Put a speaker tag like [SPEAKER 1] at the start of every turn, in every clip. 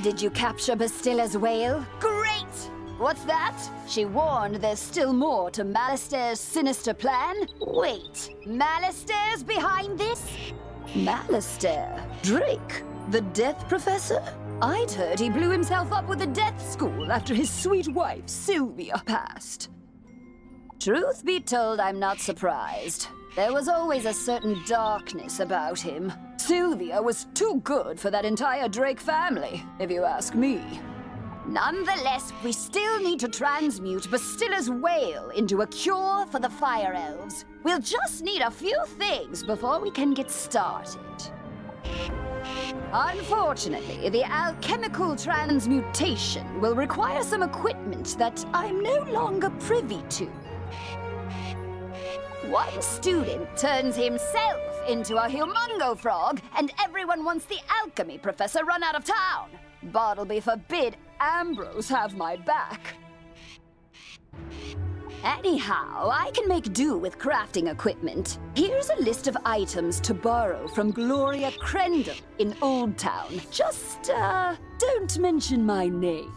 [SPEAKER 1] Did you capture Bastilla's whale? Great! What's that? She warned there's still more to Malister's sinister plan? Wait, Malister's behind this? Malister? Drake? The Death Professor? I'd heard he blew himself up with a death school after his sweet wife, Sylvia, passed. Truth be told, I'm not surprised. There was always a certain darkness about him. Sylvia was too good for that entire Drake family, if you ask me. Nonetheless, we still need to transmute Bastilla's whale into a cure for the Fire Elves. We'll just need a few things before we can get started. Unfortunately, the alchemical transmutation will require some equipment that I'm no longer privy to. One student turns himself into a humongo frog, and everyone wants the alchemy professor run out of town. Bartleby forbid Ambrose have my back. Anyhow, I can make do with crafting equipment. Here's a list of items to borrow from Gloria Crendel in Old Town. Just, don't mention my name.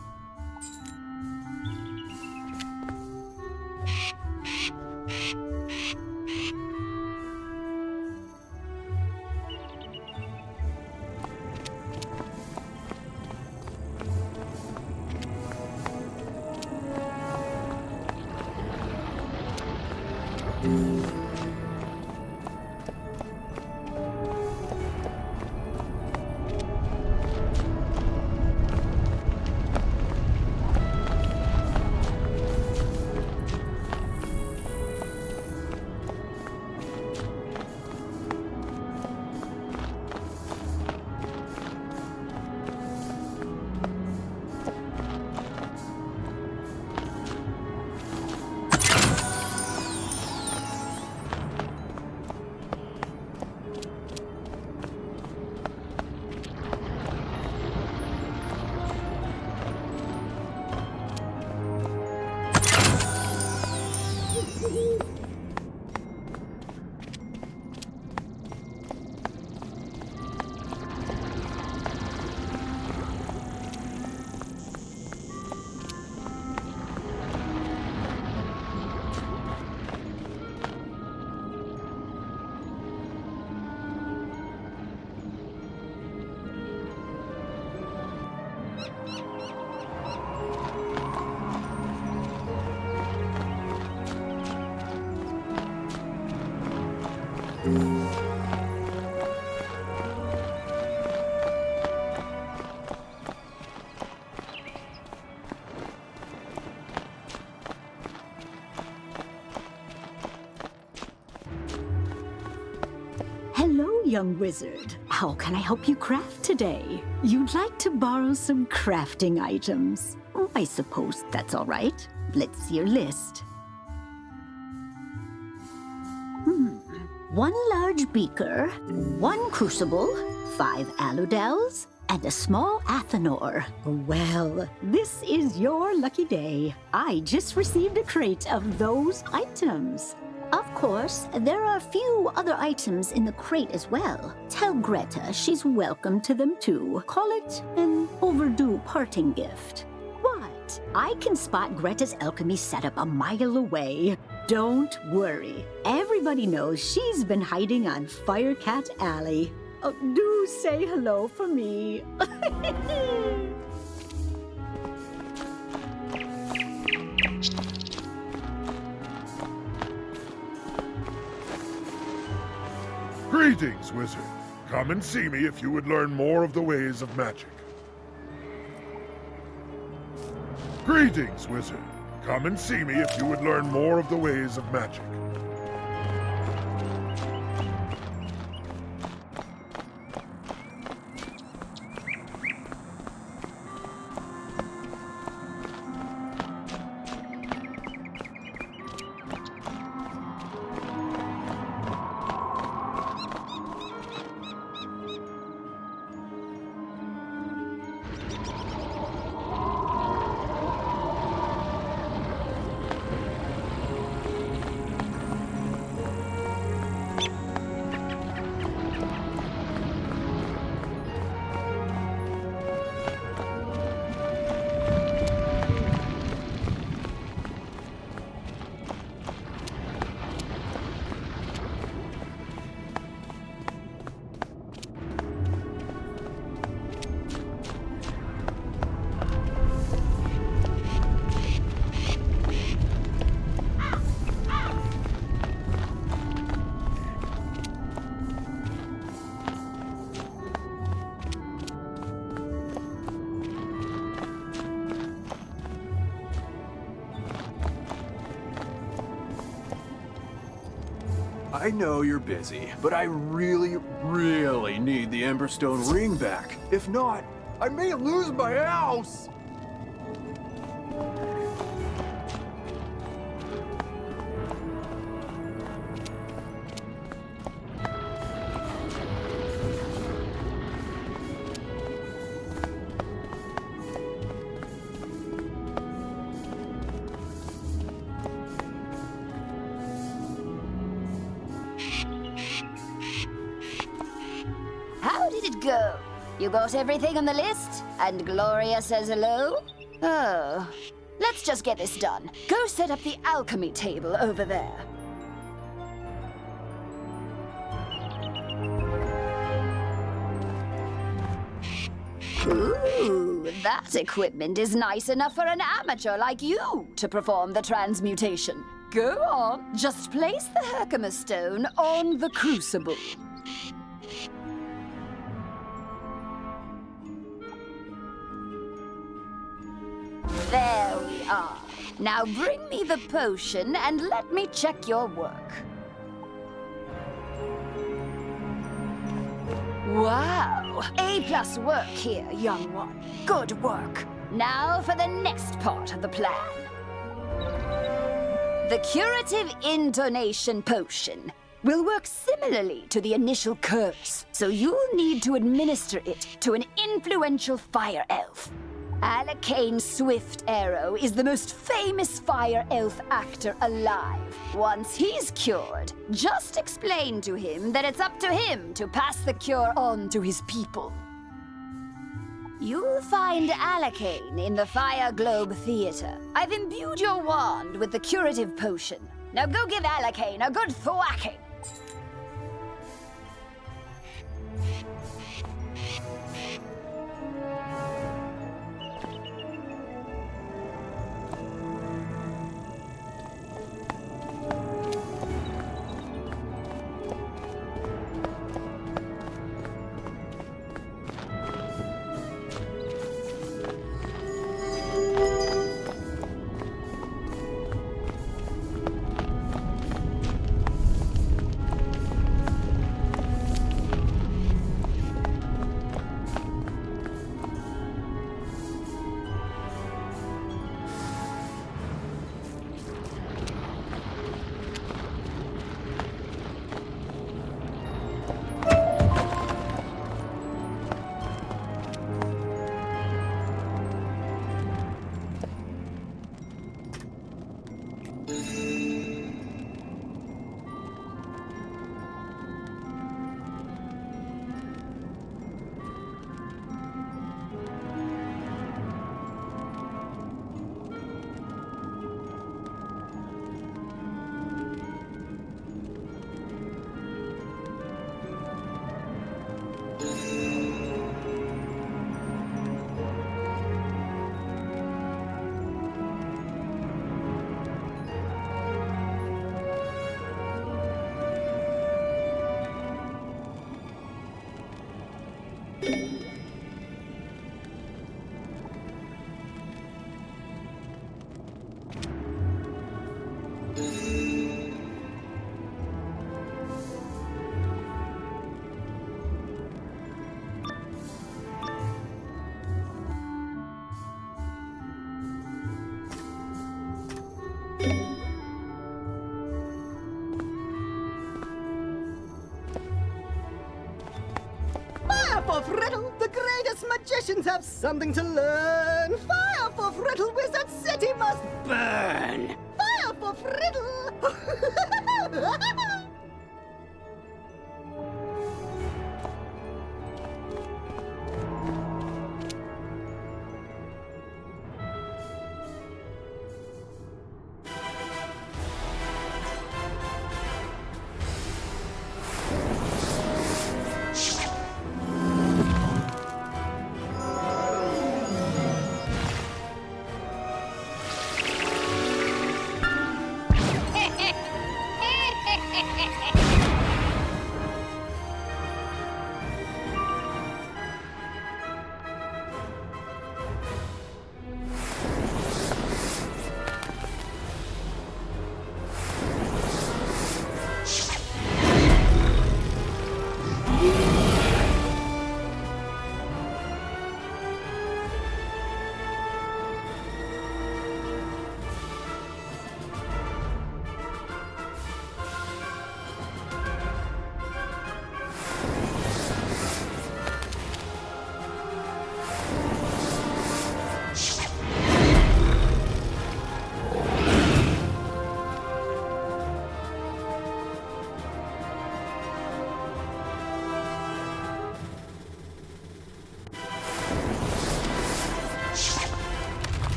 [SPEAKER 2] Hello, young wizard. How can I help you craft today? You'd like to borrow some crafting items. I suppose that's all right. Let's see your list. One large beaker, one crucible, 5 aludels, and a small athanor. Well, this is your lucky day. I just received a crate of those items. Of course, there are a few other items in the crate as well. Tell Greta she's welcome to them too. Call it an overdue parting gift. What? I can spot Greta's alchemy setup a mile away. Don't worry. Everybody knows she's been hiding on Firecat Alley. Oh, do say hello for me.
[SPEAKER 3] Greetings, wizard. Come and see me if you would learn more of the ways of magic. Greetings, wizard. Come and see me if you would learn more of the ways of magic.
[SPEAKER 4] I know you're busy, but I really, really need the Emberstone ring back. If not, I may lose my house!
[SPEAKER 1] How did it go? You got everything on the list? And Gloria says hello? Oh. Let's just get this done. Go set up the alchemy table over there. Ooh, that equipment is nice enough for an amateur like you to perform the transmutation. Go on, just place the Herkimer stone on the crucible. There we are. Now bring me the potion and let me check your work. Wow! A+ work here, young one. Good work. Now for the next part of the plan. The curative intonation potion will work similarly to the initial curse, so you'll need to administer it to an influential fire elf. Alacane Swift Arrow is the most famous fire elf actor alive. Once he's cured, just explain to him that it's up to him to pass the cure on to his people. You'll find Alacane in the Fire Globe Theater. I've imbued your wand with the curative potion. Now go give Alacane a good thwacking.
[SPEAKER 5] Fire for Friddle! The greatest magicians have something to learn! Fire for Friddle! Wizard City must burn! Fire for Friddle!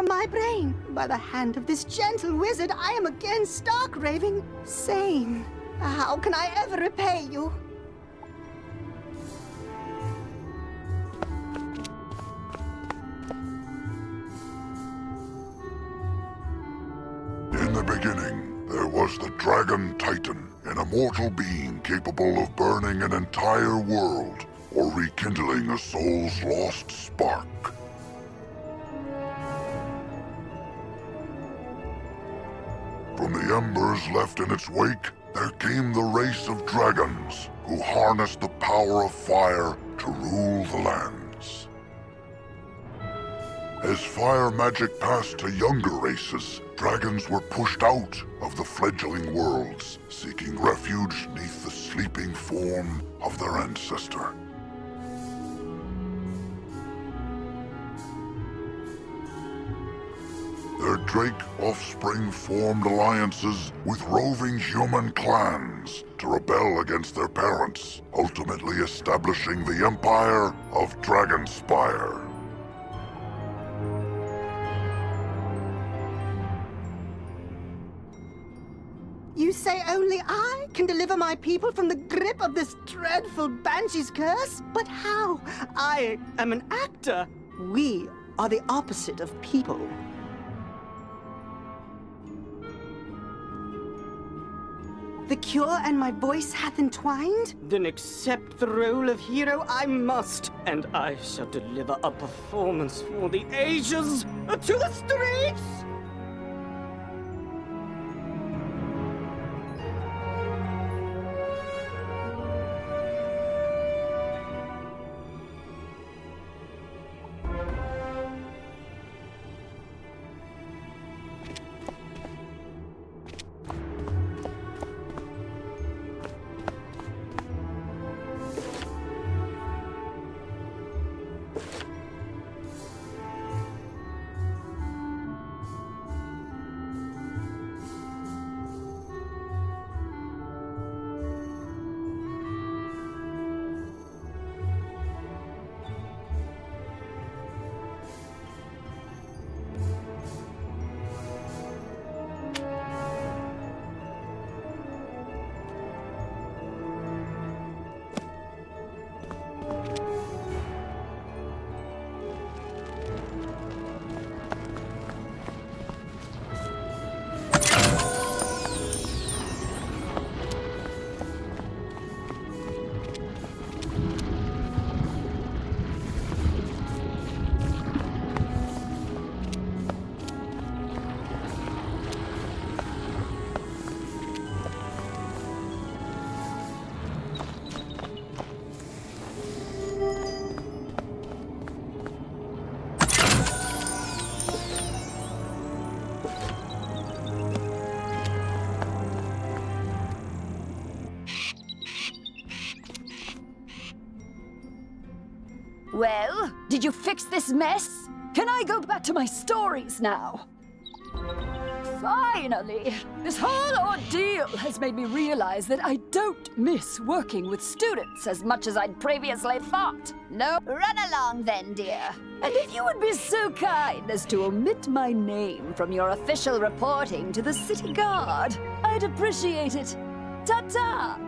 [SPEAKER 5] from my brain. By the hand of this gentle wizard, I am again stark raving sane. How can I ever repay you?
[SPEAKER 3] In the beginning, there was the Dragon Titan, an immortal being capable of burning an entire world or rekindling a soul's lost spark. From the embers left in its wake, there came the race of dragons who harnessed the power of fire to rule the lands. As fire magic passed to younger races, dragons were pushed out of the fledgling worlds, seeking refuge neath the sleeping form of their ancestor. Their Drake offspring formed alliances with roving human clans to rebel against their parents, ultimately establishing the Empire of Dragonspire.
[SPEAKER 5] You say only I can deliver my people from the grip of this dreadful Banshee's curse? But how? I am an actor. We are the opposite of people. The cure and my voice hath entwined? Then accept the role of hero I must, and I shall deliver a performance for the ages to the streets!
[SPEAKER 1] Well, did you fix this mess? Can I go back to my stories now? Finally! This whole ordeal has made me realize that I don't miss working with students as much as I'd previously thought. No, run along then, dear. And if you would be so kind as to omit my name from your official reporting to the city guard, I'd appreciate it. Ta-ta!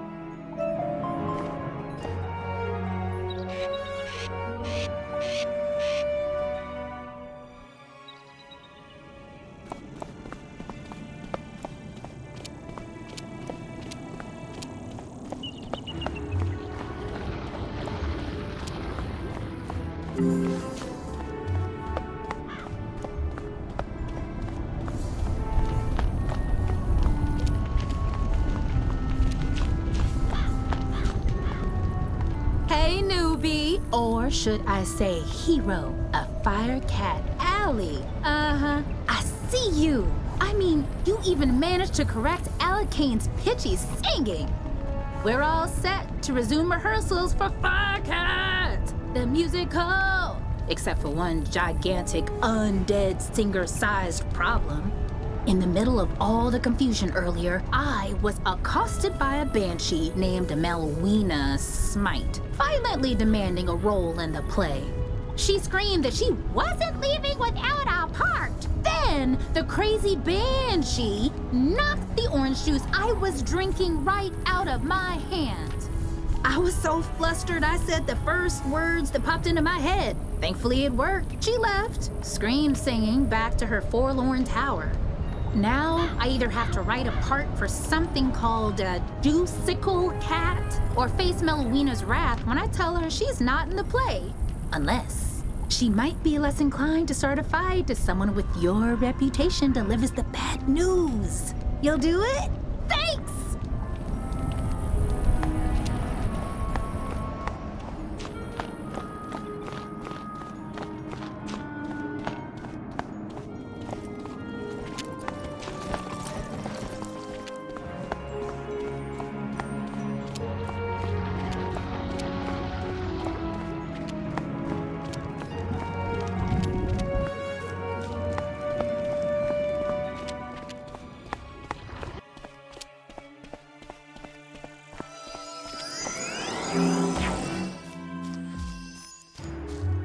[SPEAKER 6] Hey, newbie, or should I say hero of Firecat Alley. Uh-huh, I see you. I mean, you even managed to correct Alicane's pitchy singing. We're all set to resume rehearsals for Firecat, the musical. Except for one gigantic, undead singer-sized problem. In the middle of all the confusion earlier, I was accosted by a banshee named Melwina Smite, violently demanding a role in the play. She screamed that she wasn't leaving without a part, then the crazy banshee knocked the orange juice I was drinking right out of my hand. I was so flustered I said the first words that popped into my head. Thankfully it worked. She left, screamed singing back to her forlorn tower. Now I either have to write a part for something called a Juicicle Cat or face Melowina's wrath when I tell her she's not in the play. Unless she might be less inclined to start a fight to someone with your reputation delivers the bad news. You'll do it? Thanks!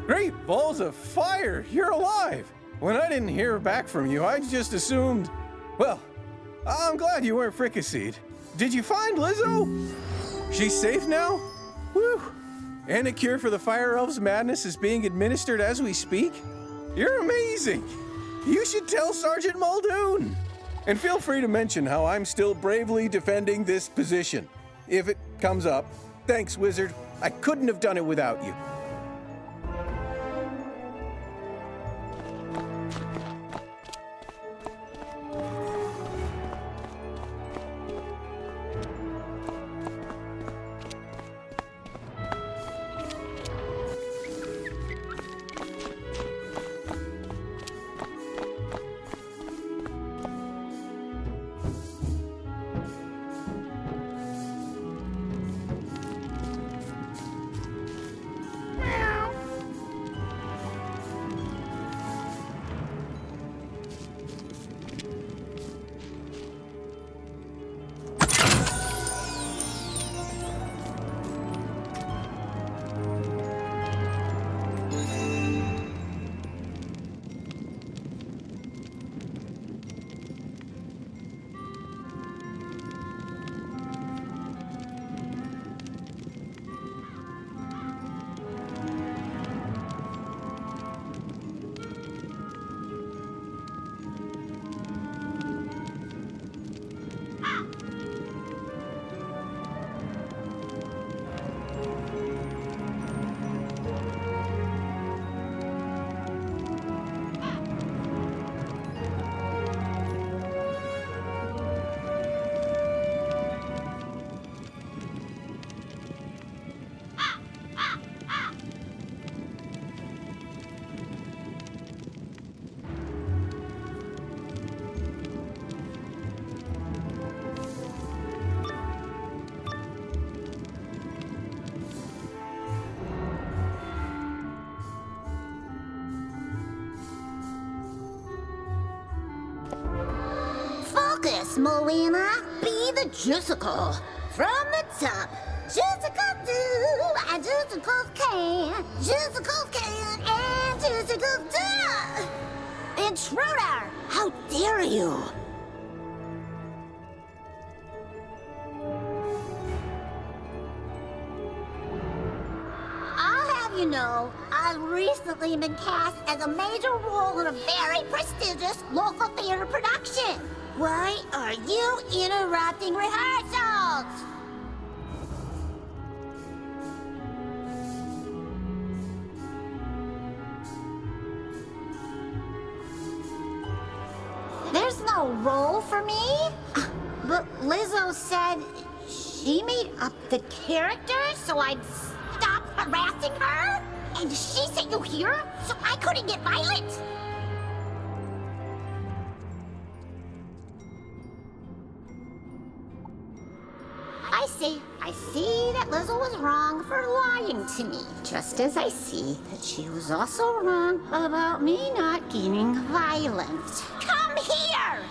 [SPEAKER 7] Great balls of fire! You're alive! When I didn't hear back from you, I just assumed... Well, I'm glad you weren't fricasseed. Did you find Lizzo? She's safe now? Whew! And a cure for the Fire Elf's madness is being administered as we speak? You're amazing! You should tell Sergeant Muldoon! And feel free to mention how I'm still bravely defending this position. If it comes up. Thanks, Wizard. I couldn't have done it without you.
[SPEAKER 2] Focus, Melina. Be the Juicicle. From the top. Juicicles do, and Juicicles can. Juicicles can, and Juicicles do. Intruder! How dare you! I'll have you know, I've recently been cast as a major role in a very prestigious local theater production. Why are you interrupting rehearsals? There's no role for me? But Lizzo said she made up the character so I'd stop harassing her? And she sent you here so I couldn't get violent? I see that Lizzo was wrong for lying to me, just as I see that she was also wrong about me not getting violent. Come here!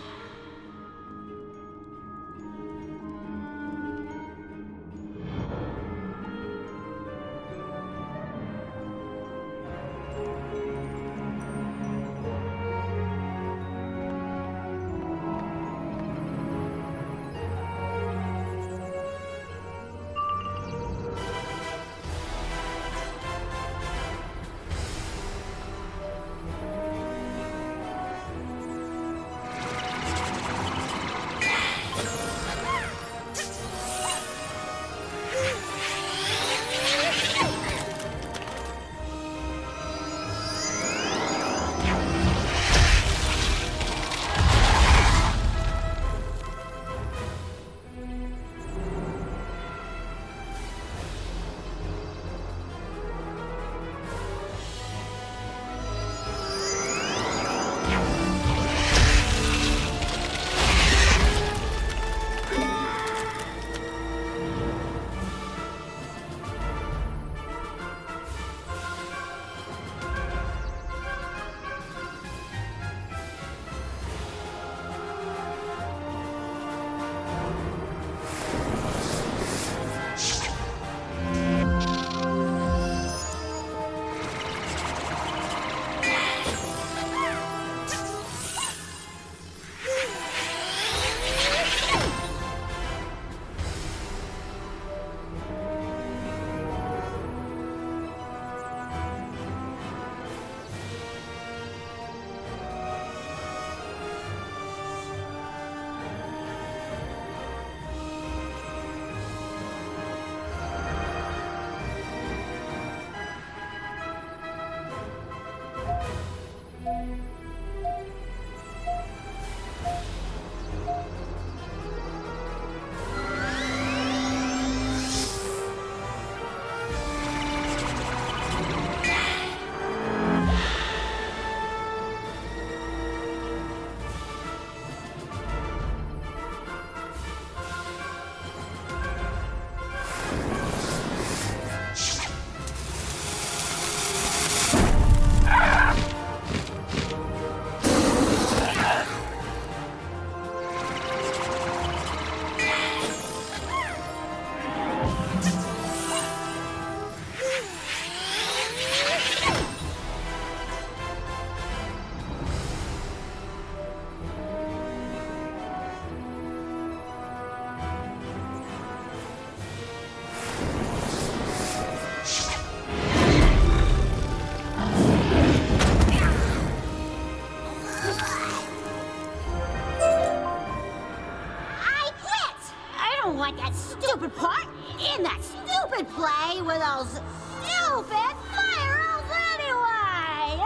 [SPEAKER 2] don't want that stupid part in that stupid play with those stupid fire-elves anyway!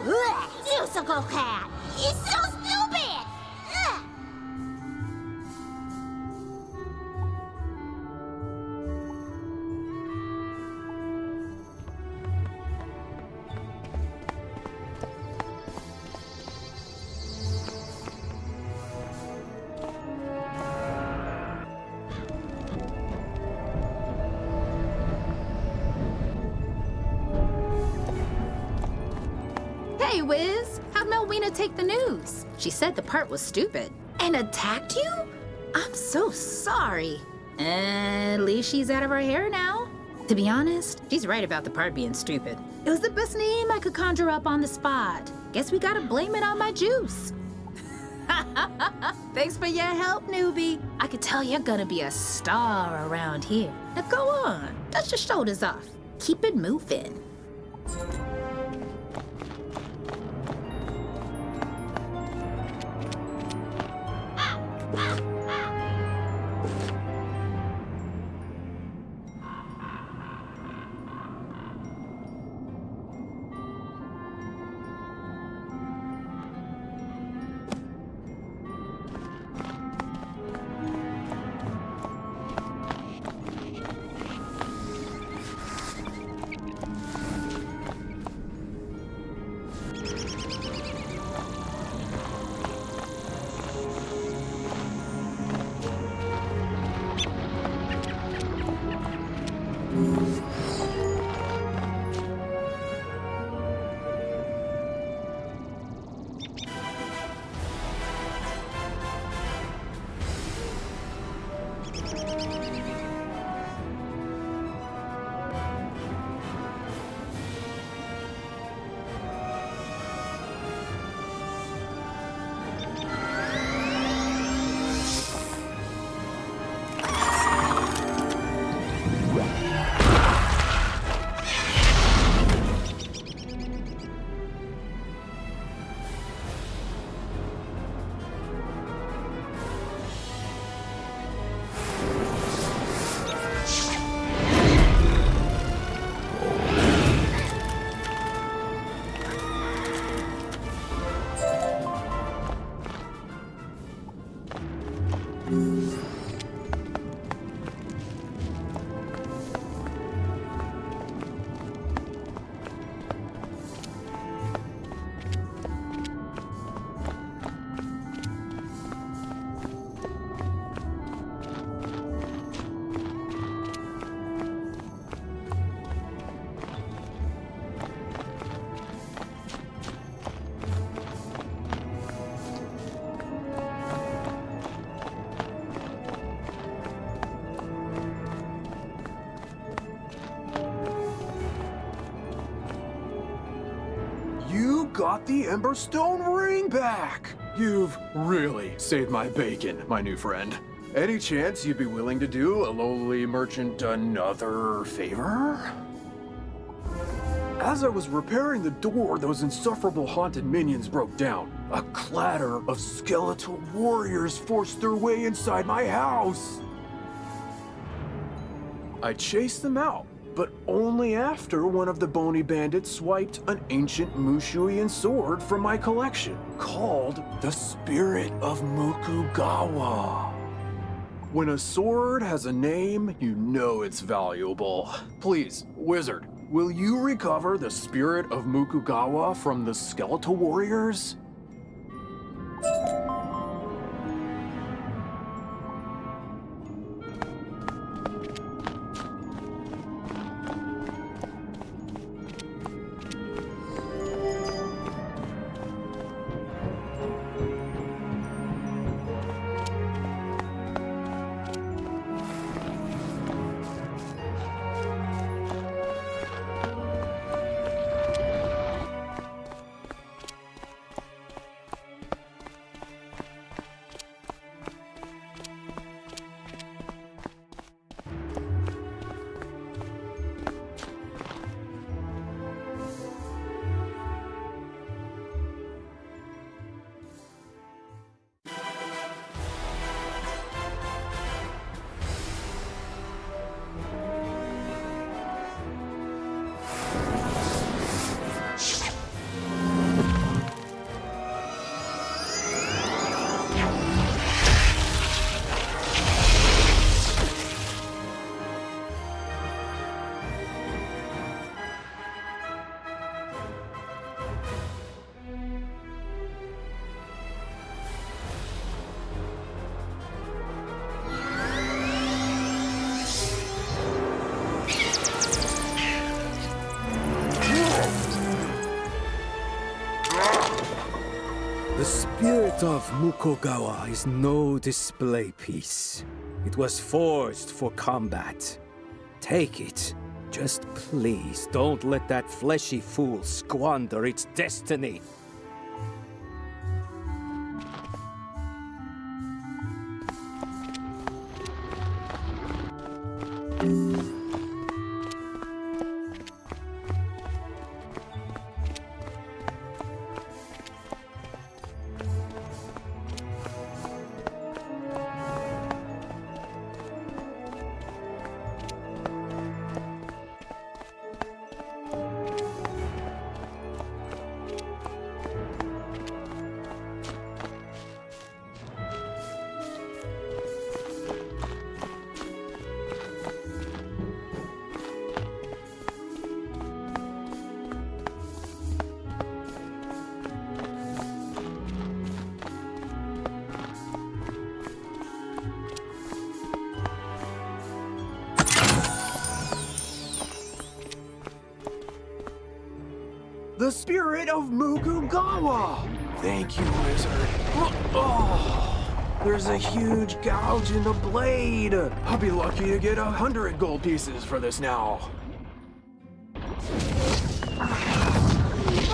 [SPEAKER 2] Ugh. Musical cat! He's so stupid! Ugh.
[SPEAKER 6] Hey, Wiz, how'd Melwina take the news? She said the part was stupid. And attacked you? I'm so sorry. At least she's out of her hair now. To be honest, she's right about the part being stupid. It was the best name I could conjure up on the spot. Guess we gotta blame it on my juice. Thanks for your help, newbie. I could tell you're gonna be a star around here. Now go on, dust your shoulders off. Keep it moving.
[SPEAKER 4] Got the Emberstone ring back! You've really saved my bacon, my new friend. Any chance you'd be willing to do a lowly merchant another favor? As I was repairing the door, those insufferable haunted minions broke down. A clatter of skeletal warriors forced their way inside my house. I chased them out, but only after one of the bony bandits swiped an ancient Mushuian sword from my collection, called the Spirit of Mukugawa. When a sword has a name, you know it's valuable. Please, wizard, will you recover the Spirit of Mukugawa from the skeletal warriors?
[SPEAKER 8] spirit of Mukogawa is no display piece. It was forged for combat. Take it. Just please don't let that fleshy fool squander its destiny.
[SPEAKER 4] The spirit of Mukugawa! Thank you, Wizard. Oh, there's a huge gouge in the blade. I'll be lucky to get 100 gold pieces for this now.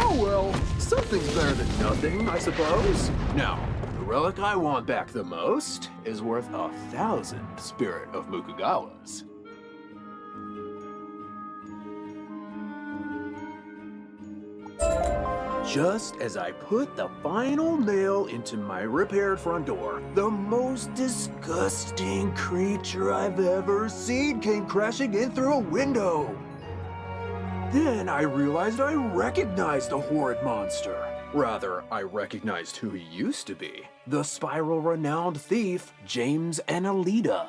[SPEAKER 4] Oh well, something's better than nothing, I suppose. Now, the relic I want back the most is worth 1,000 spirit of Mukugawas. Just as I put the final nail into my repaired front door, the most disgusting creature I've ever seen came crashing in through a window. Then I realized I recognized the horrid monster. Rather, I recognized who he used to be. The spiral-renowned thief, James Annalita.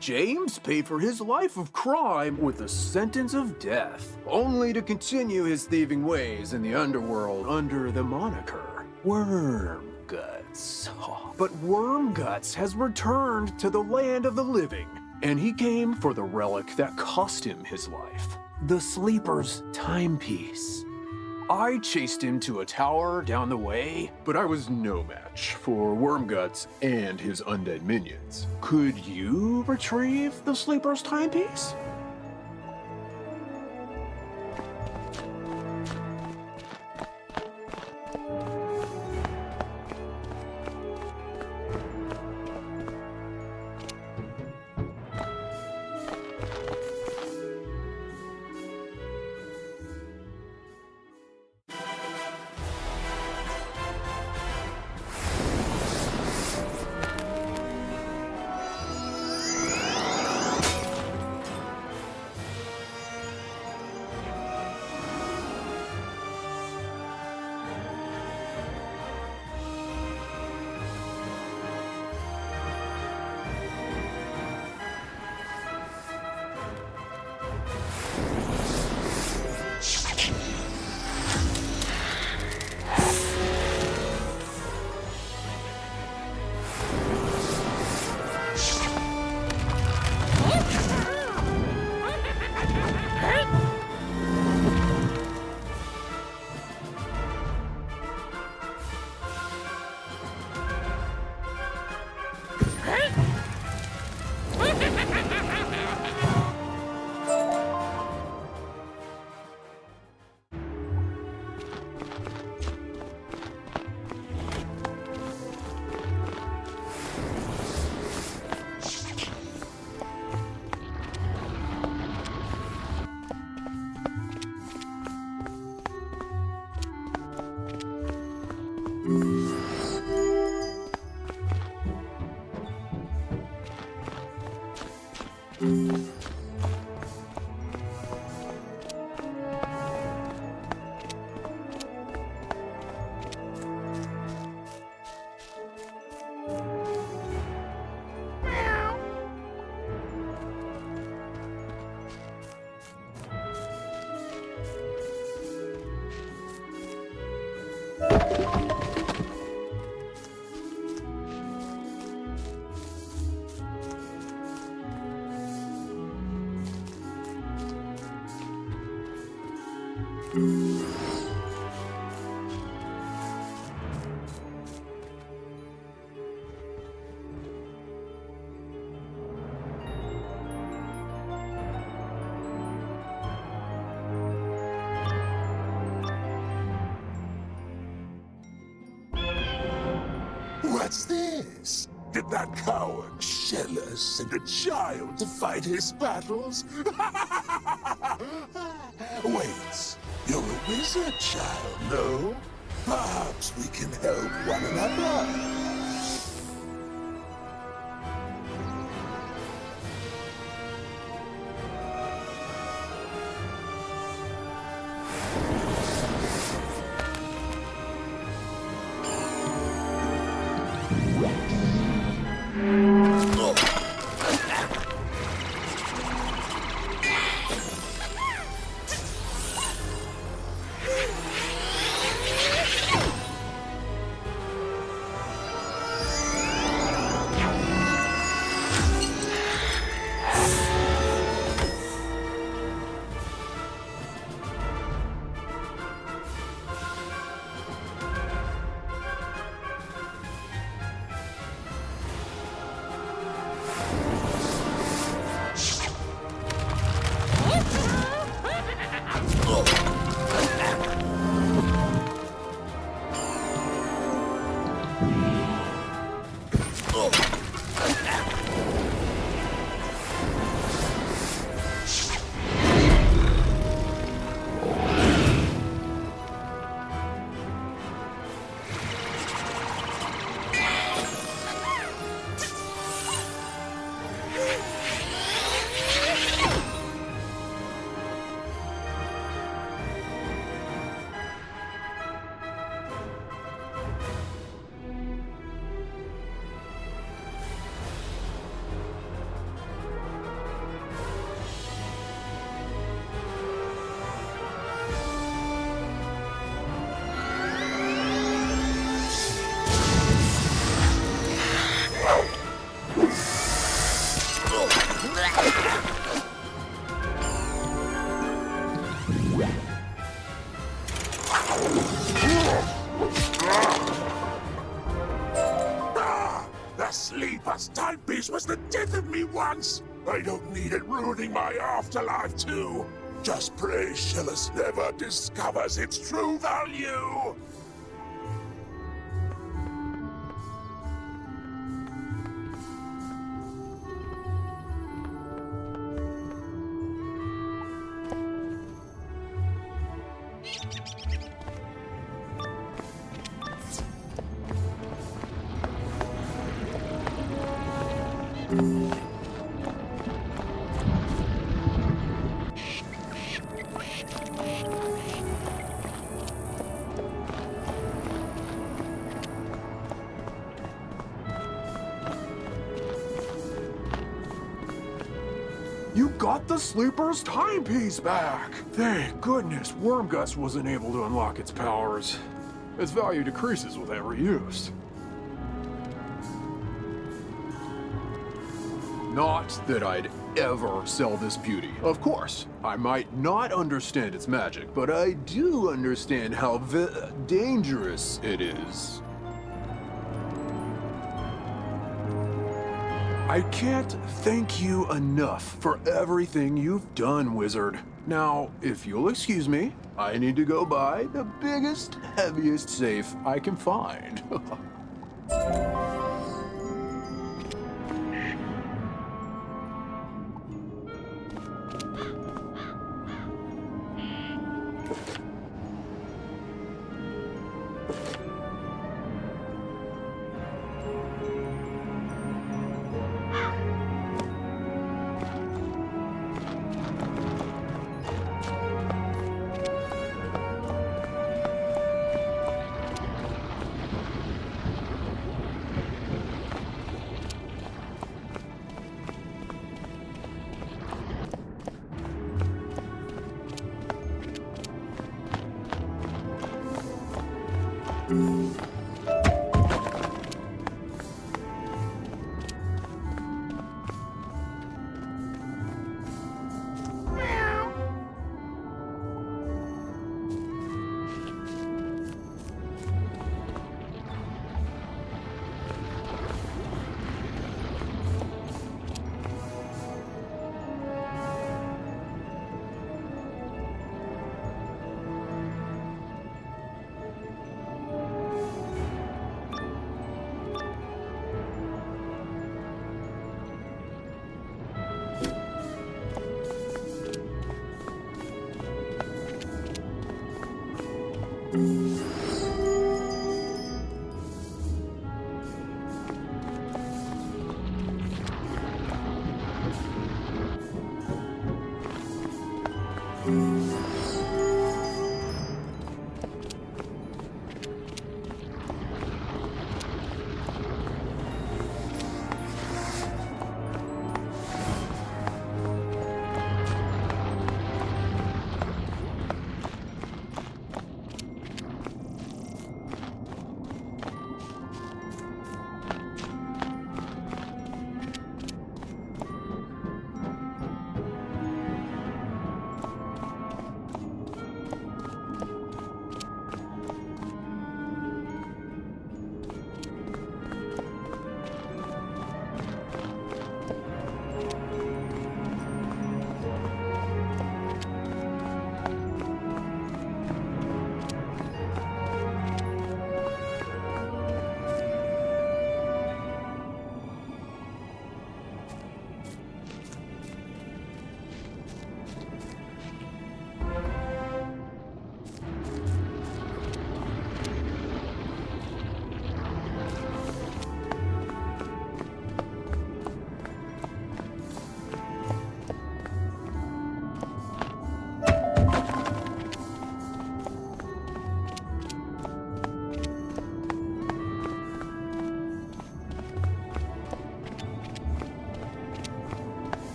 [SPEAKER 4] James paid for his life of crime with a sentence of death, only to continue his thieving ways in the underworld under the moniker Wormguts. But Wormguts has returned to the land of the living, and he came for the relic that cost him his life, the Sleeper's timepiece. I chased him to a tower down the way, but I was no match for Wormguts and his undead minions. Could you retrieve the Sleeper's timepiece?
[SPEAKER 9] What's this? Did that coward Shella send a child to fight his battles? Wait, you're a wizard child, no? Perhaps we can help one another. The sleeper's timepiece was the death of me once. I don't need it ruining my afterlife too. Just pray Shellus never discovers its true value.
[SPEAKER 4] You got the sleeper's timepiece back! Thank goodness Wormguts wasn't able to unlock its powers. Its value decreases with every use. Not that I'd ever sell this beauty. Of course, I might not understand its magic, but I do understand how dangerous it is. I can't thank you enough for everything you've done, Wizard. Now, if you'll excuse me, I need to go buy the biggest, heaviest safe I can find.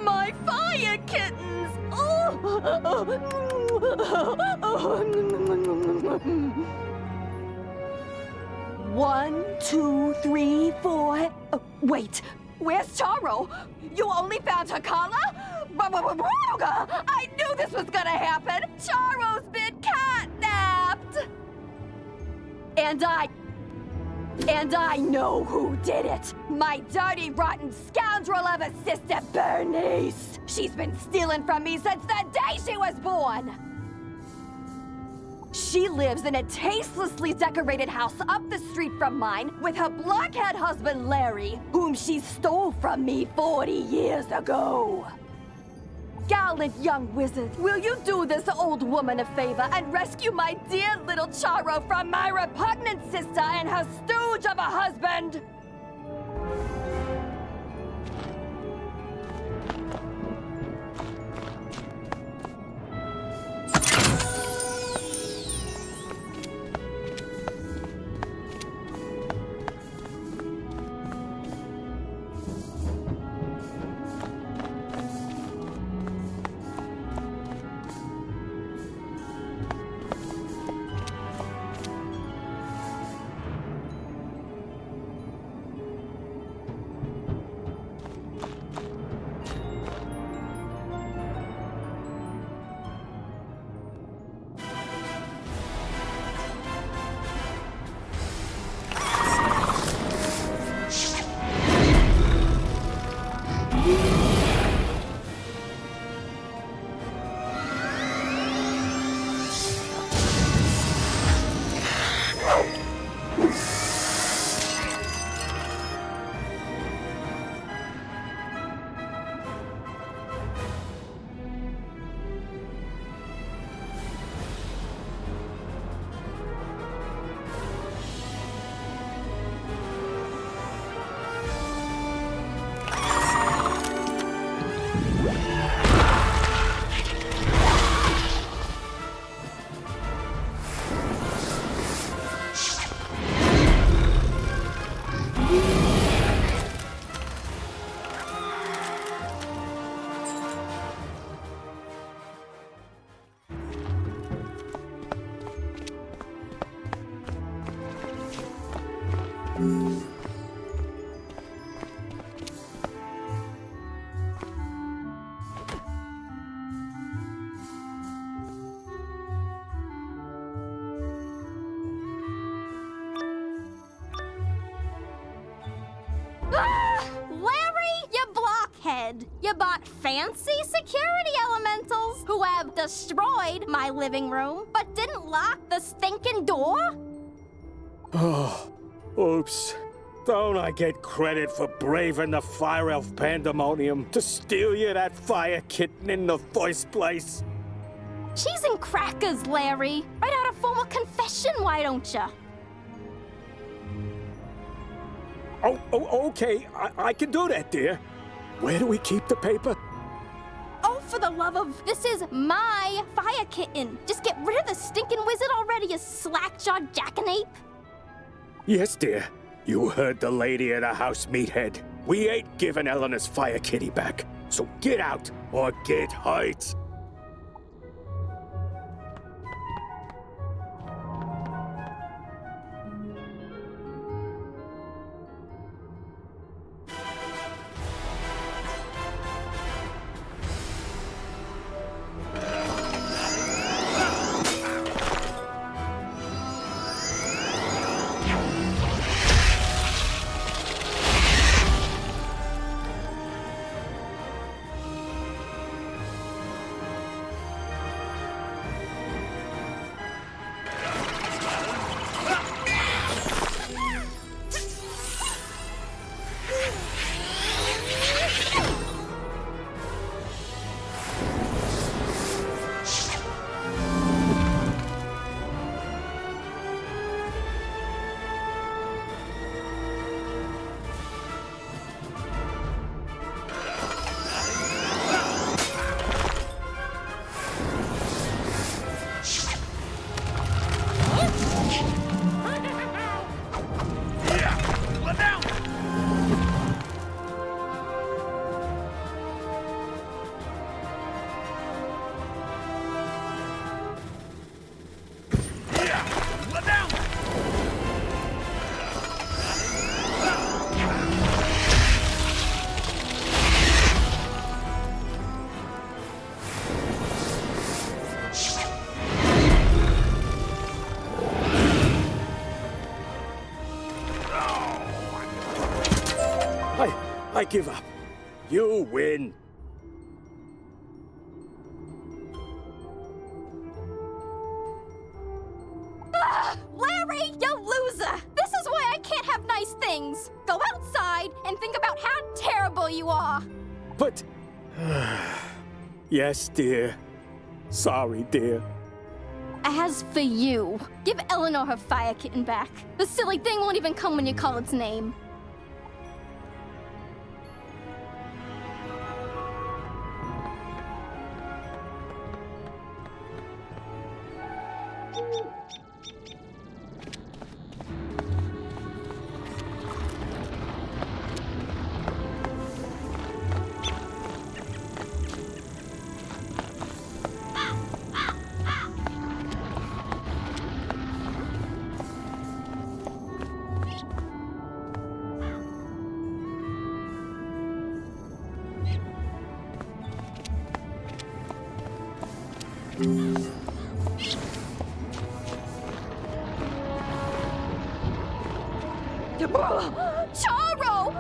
[SPEAKER 1] My fire kittens! One, two, three, four. Wait, where's Charo? You only found her collar? I knew this was gonna happen! Charo's been catnapped! And I know who did it! My dirty, rotten scoundrel of a sister, Bernice! She's been stealing from me since the day she was born! She lives in a tastelessly decorated house up the street from mine with her blockhead husband, Larry, whom she stole from me 40 years ago. Gallant young wizard, will you do this old woman a favor and rescue my dear little Charo from my repugnant sister and her stooge of a husband?
[SPEAKER 10] Larry, you blockhead! You bought fancy security elementals who have destroyed my living room, but didn't lock the stinking door?
[SPEAKER 8] Oh, oops. Don't I get credit for braving the fire elf pandemonium to steal you that fire kitten in the first place?
[SPEAKER 10] Cheese and crackers, Larry. Write out a formal confession, why don't you?
[SPEAKER 8] Oh, okay. I can do that, dear. Where do we keep the paper?
[SPEAKER 10] Oh, for the love of... This is my fire kitten. Just get rid of the stinking wizard already, you slack-jawed jackanape.
[SPEAKER 8] Yes, dear. You heard the lady at the house, meathead. We ain't giving Eleanor's fire kitty back. So get out or get hurt. I give up. You win.
[SPEAKER 10] Larry, you loser! This is why I can't have nice things. Go outside and think about how terrible you are.
[SPEAKER 8] But... Yes, dear. Sorry, dear.
[SPEAKER 10] As for you, give Eleanor her fire kitten back. The silly thing won't even come when you call its name.
[SPEAKER 1] Charo!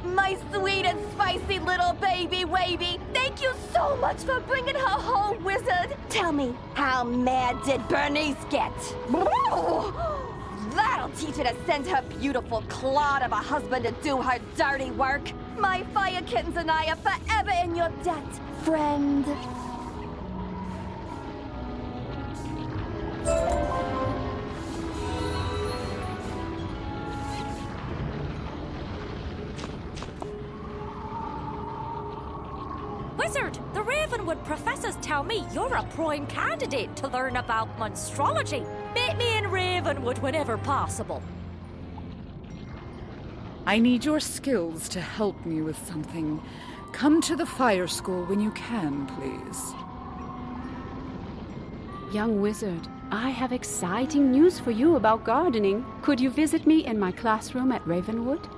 [SPEAKER 1] My sweet and spicy little baby wavy. Thank you so much for bringing her home, wizard. Tell me, how mad did Bernice get? That'll teach her to send her beautiful clod of a husband to do her dirty work. My fire kittens and I are forever in your debt, friend.
[SPEAKER 11] Wizard, the Ravenwood professors tell me you're a prime candidate to learn about monstrology. Meet me in Ravenwood whenever possible.
[SPEAKER 12] I need your skills to help me with something. Come to the fire school when you can, please.
[SPEAKER 6] Young wizard,
[SPEAKER 13] I have exciting news for you about gardening. Could you visit me in my classroom at Ravenwood?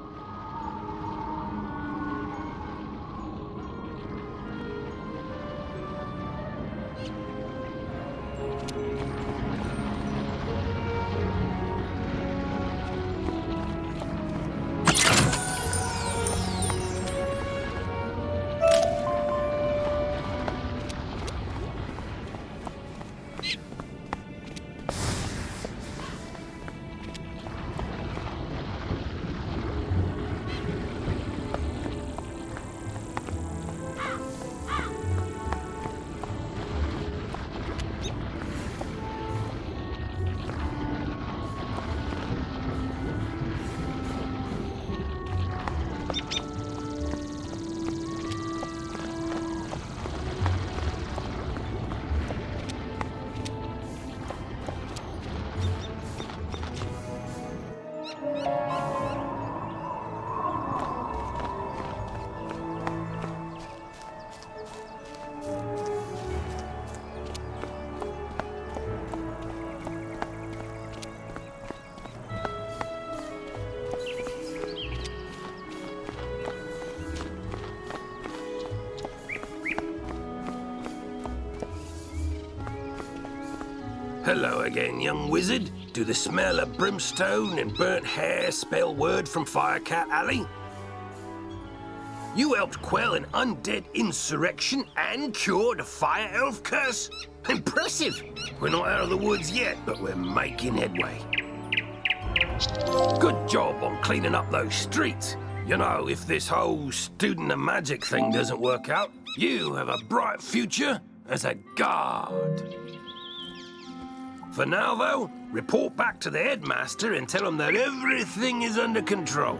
[SPEAKER 14] Hello again, young wizard. Do the smell of brimstone and burnt hair spell word from Firecat Alley? You helped quell an undead insurrection and cured a fire elf curse? Impressive! We're not out of the woods yet, but we're making headway. Good job on cleaning up those streets. You know, if this whole student of magic thing doesn't work out, you have a bright future as a guard. For now, though, report back to the headmaster and tell him that everything is under control.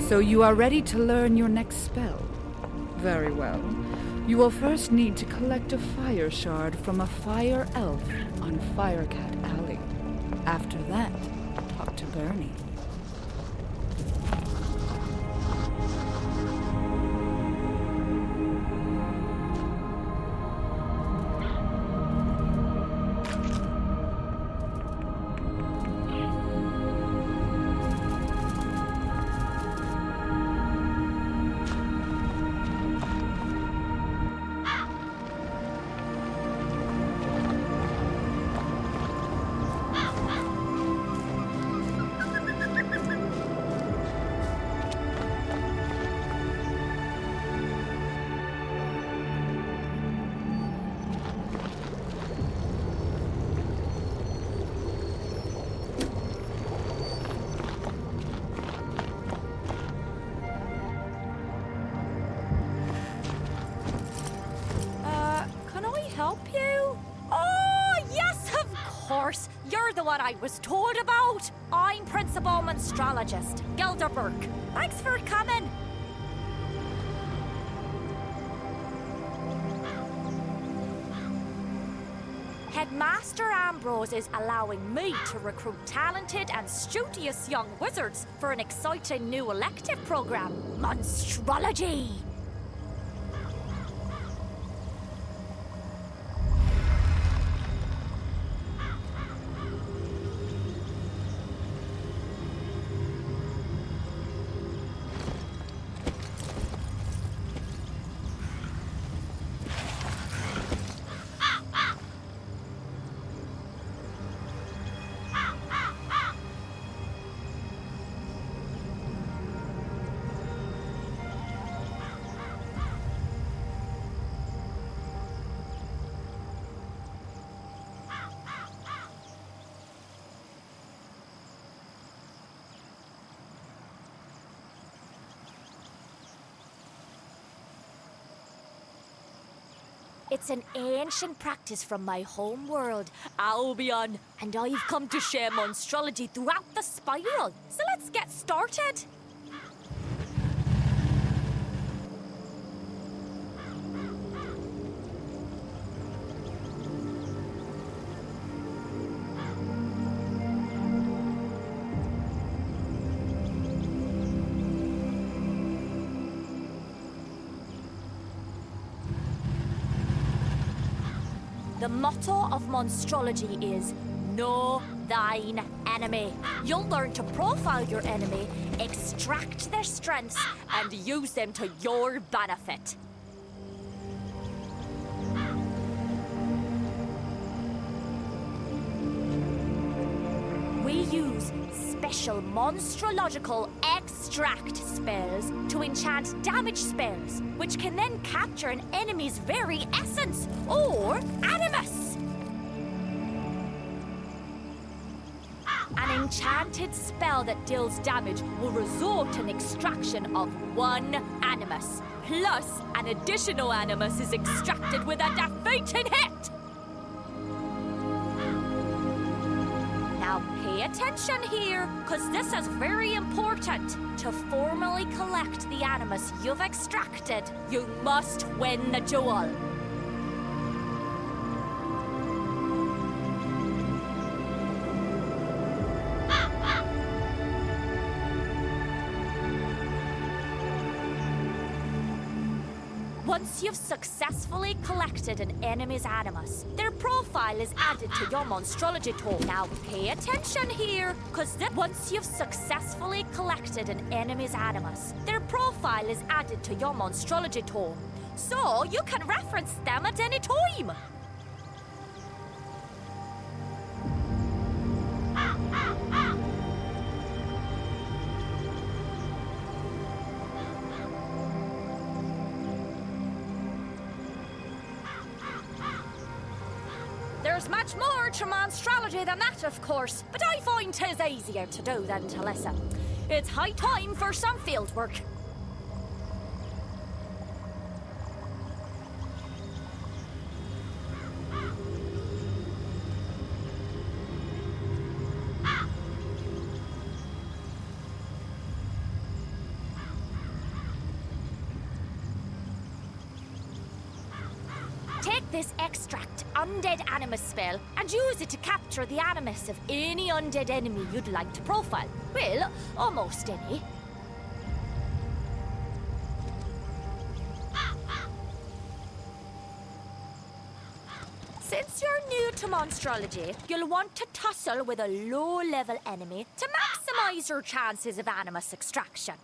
[SPEAKER 12] So you are ready to learn your next spell? Very well. You will first need to collect a fire shard from a fire elf on Firecat Alley. After that, talk to Bernie.
[SPEAKER 11] Can I help you? Oh, yes, of course. You're the one I was told about. I'm Principal Monstrologist, Gilderberg. Thanks for coming. Headmaster Ambrose is allowing me to recruit talented and studious young wizards for an exciting new elective program, Monstrology. It's an ancient practice from my home world, Albion, and I've come to share monstrology throughout the spiral. So let's get started. The motto of monstrology is, know thine enemy. You'll learn to profile your enemy, extract their strengths, and use them to your benefit. We use special monstrological extract spells to enchant damage spells, which can then capture an enemy's very essence, or animus. An enchanted spell that deals damage will result in extraction of one animus. Plus, an additional animus is extracted with a defeating hit. Now pay attention here, because this is very important. To formally collect the animus you've extracted, you must win the duel. Once you've successfully collected an enemy's animus, their profile is added to your monstrology tome. Now pay attention here, because once you've successfully collected an enemy's animus, their profile is added to your monstrology tome. So you can reference them at any time. There's much more to monstrology than that, of course, but I find 'tis easier to do than to listen. It's high time for some field work. Take this extract undead animus spell and use it to capture the animus of any undead enemy you'd like to profile. Well, almost any. Since you're new to monstrology, you'll want to tussle with a low-level enemy to maximize your chances of animus extraction.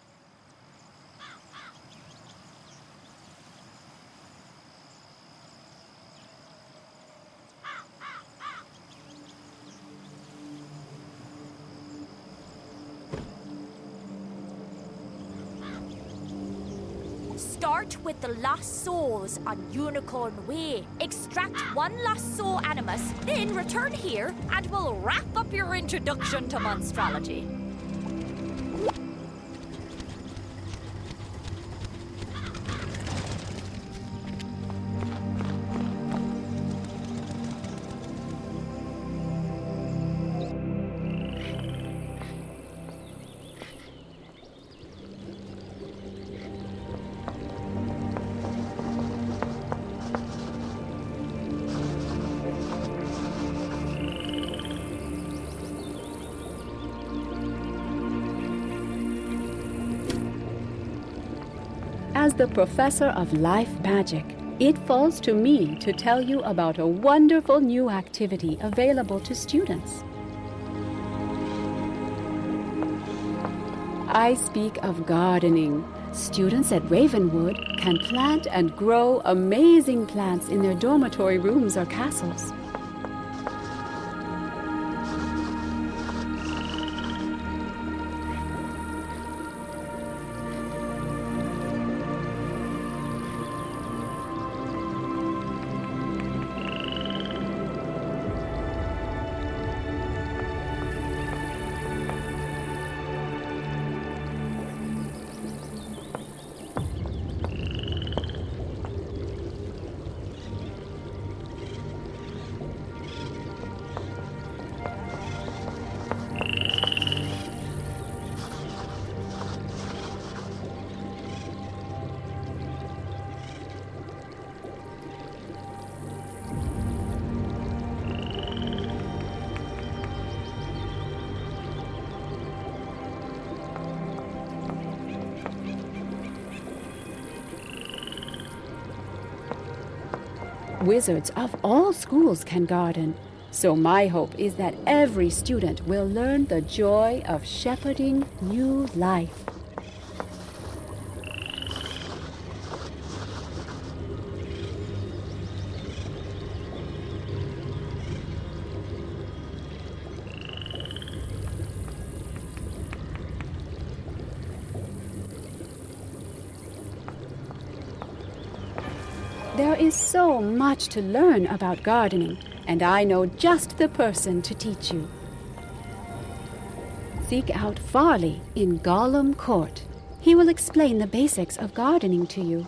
[SPEAKER 11] Start with the Lost Souls on Unicorn Way. Extract one Lost Soul Animus, then return here, and we'll wrap up your introduction to monstrology.
[SPEAKER 13] As the professor of life magic, it falls to me to tell you about a wonderful new activity available to students. I speak of gardening. Students at Ravenwood can plant and grow amazing plants in their dormitory rooms or castles. Wizards of all schools can garden, so my hope is that every student will learn the joy of shepherding new life. There is so much to learn about gardening, and I know just the person to teach you. Seek out Farley in Gollum Court. He will explain the basics of gardening to you.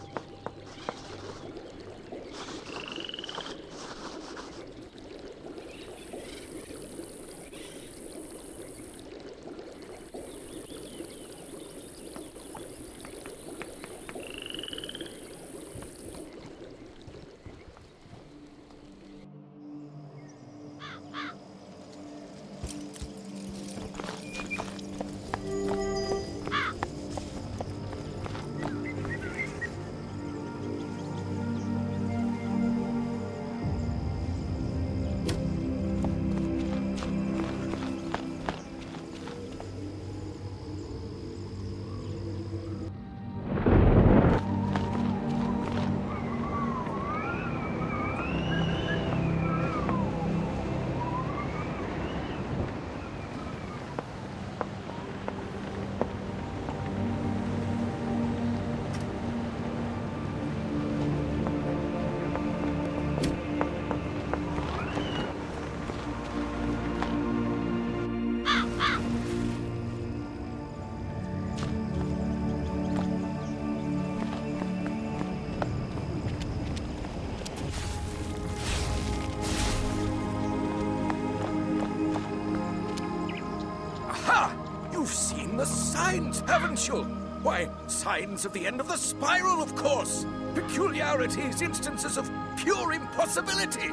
[SPEAKER 14] You've seen the signs, haven't you?
[SPEAKER 15] Why, signs of the end of the spiral, of course! Peculiarities, instances of pure impossibility!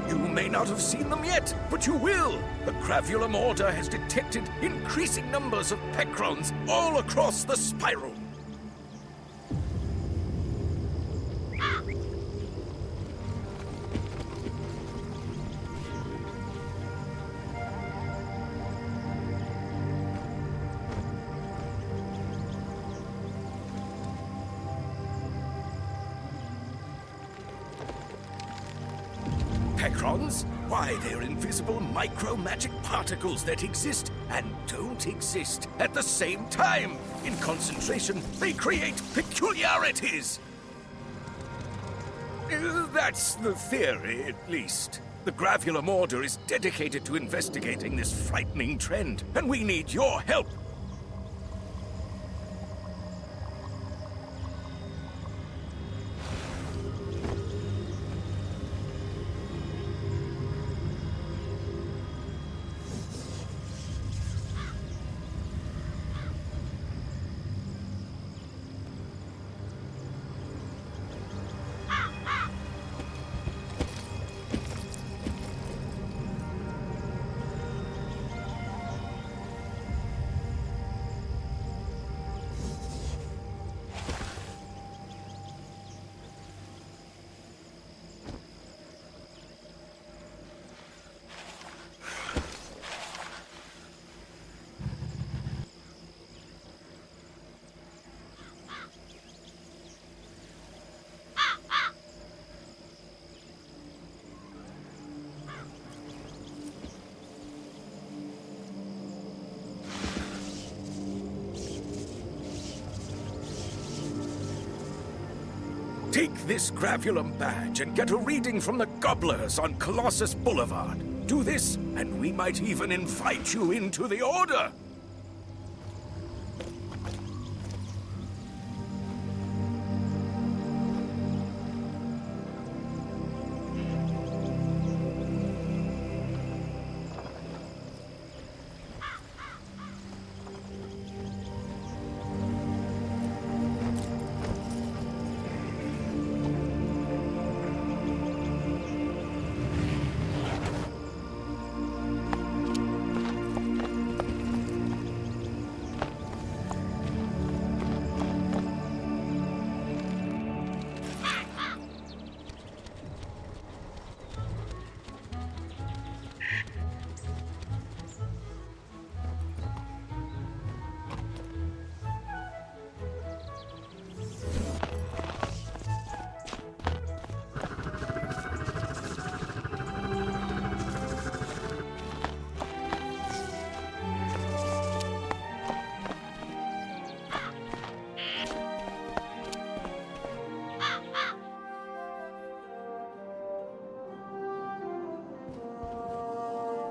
[SPEAKER 15] You may not have seen them yet, but you will! The Gravulum Order has detected increasing numbers of Pecrons all across the spiral. Pecrons? Why, they're invisible micro-magic particles that exist and don't exist at the same time. In concentration, they create peculiarities. That's the theory, at least. The Gravulum Order is dedicated to investigating this frightening trend, and we need your help. Take this Gravulum badge and get a reading from the Gobblers on Colossus Boulevard. Do this, and we might even invite you into the Order.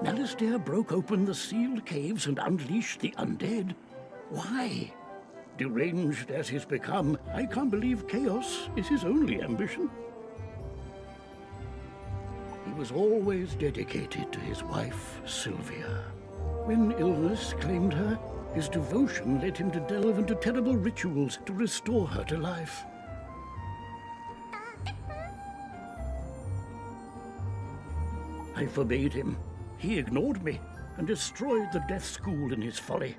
[SPEAKER 16] Alistair broke open the sealed caves and unleashed the undead. Why? Deranged as he's become, I can't believe chaos is his only ambition. He was always dedicated to his wife, Sylvia. When illness claimed her, his devotion led him to delve into terrible rituals to restore her to life. I forbade him. He ignored me and destroyed the Death School in his folly.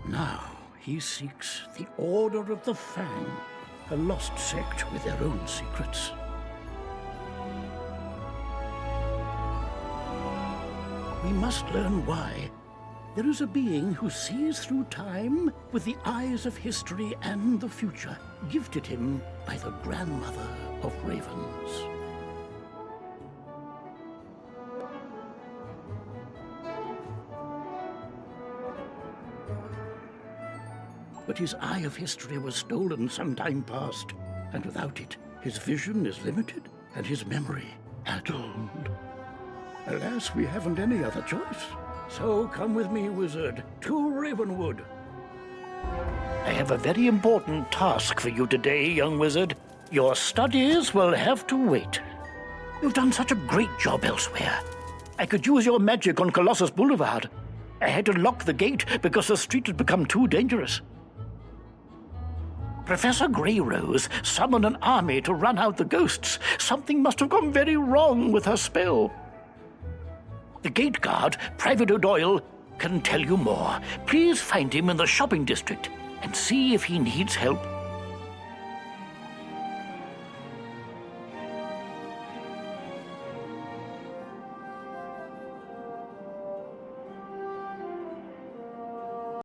[SPEAKER 16] Now he seeks the Order of the Fang, a lost sect with their own secrets. We must learn why. There is a being who sees through time with the eyes of history and the future, gifted him by the grandmother of ravens. But his eye of history was stolen some time past, and without it, his vision is limited and his memory addled. Alas, we haven't any other choice. So come with me, wizard, to Ravenwood. I have a very important task for you today, young wizard. Your studies will have to wait. You've done such a great job elsewhere. I could use your magic on Colossus Boulevard. I had to lock the gate because the street had become too dangerous. Professor Greyrose summoned an army to run out the ghosts. Something must have gone very wrong with her spell. The gate guard, Private O'Doyle, can tell you more. Please find him in the shopping district and see if he needs help.